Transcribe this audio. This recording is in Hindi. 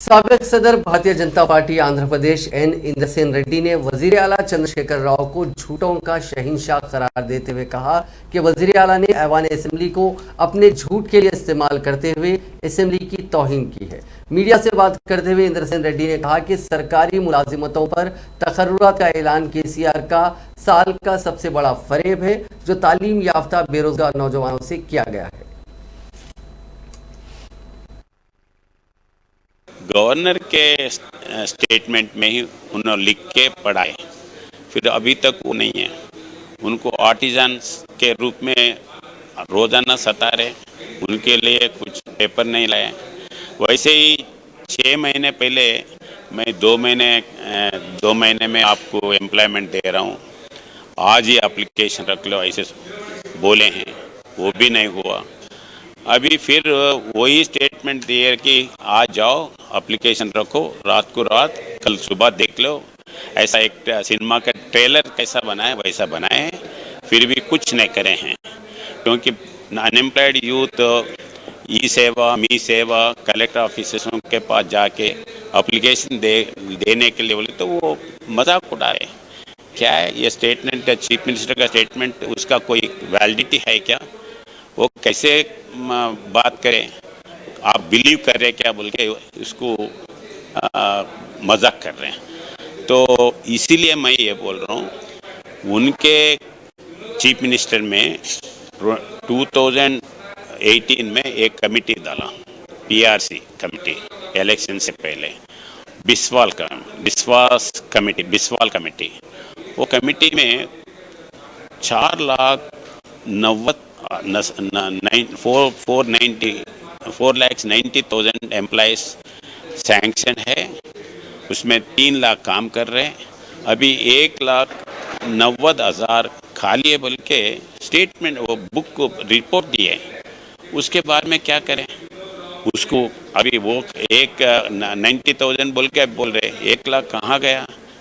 साबिक सदर भारतीय जनता पार्टी आंध्र प्रदेश एन इंद्रसेन रेड्डी ने वजीर आला चंद्रशेखर राव को झूठों का शहंशाह करार देते हुए कहा कि वजीर आला ने ऐवान असेंबली को अपने झूठ के लिए इस्तेमाल करते हुए असेंबली की तौहीन की है। मीडिया से बात करते हुए इंद्रसेन रेड्डी ने कहा कि सरकारी मुलाजिमतों पर तकर्रुरात का ऐलान केसीआर का साल का सबसे बड़ा फरेब है जो तालीम याफ्ता बेरोजगार नौजवानों से किया गया है। गवर्नर के स्टेटमेंट में ही उन्होंने लिख के पढ़ाए, फिर अभी तक वो नहीं है। उनको आर्टिजन्स के रूप में रोजाना सता रहे, उनके लिए कुछ पेपर नहीं लाए। वैसे ही 6 महीने पहले मैं 2 महीने में आपको एम्प्लॉयमेंट दे रहा हूँ, आज ही एप्लीकेशन रख लो ऐसे बोले हैं, वो भी नहीं हुआ। अभी फिर वही स्टेटमेंट दिए कि आज जाओ एप्लीकेशन रखो, रात को रात कल सुबह देख लो। ऐसा एक सिनेमा का ट्रेलर कैसा बनाए वैसा बनाए हैं, फिर भी कुछ नहीं करे हैं। क्योंकि अनएम्प्लॉयड यूथ ई सेवा मी सेवा कलेक्टर ऑफिसर्सों के पास जाके एप्लीकेशन देने के लिए बोले तो वो मजाक उड़ाए। क्या है ये स्टेटमेंट, चीफ मिनिस्टर का स्टेटमेंट, उसका कोई वैलिडिटी है क्या? वो कैसे बात करें, आप बिलीव कर रहे हैं क्या बोल के उसको मजाक कर रहे हैं। तो इसीलिए मैं ये बोल रहा हूँ, उनके चीफ मिनिस्टर में 2018 में एक कमेटी डाला, पीआरसी कमेटी, इलेक्शन से पहले बिस्वाल कमेटी। वो कमेटी में 4,90,000 एम्प्लॉयज़ सैंक्शन है, उसमें 3 लाख काम कर रहे हैं। अभी 1,90,000 खाली है बोल के स्टेटमेंट वो बुक को रिपोर्ट दिए। उसके बाद में क्या करें उसको? अभी वो 90,000 बोल के बोल रहे 1 लाख कहाँ गया?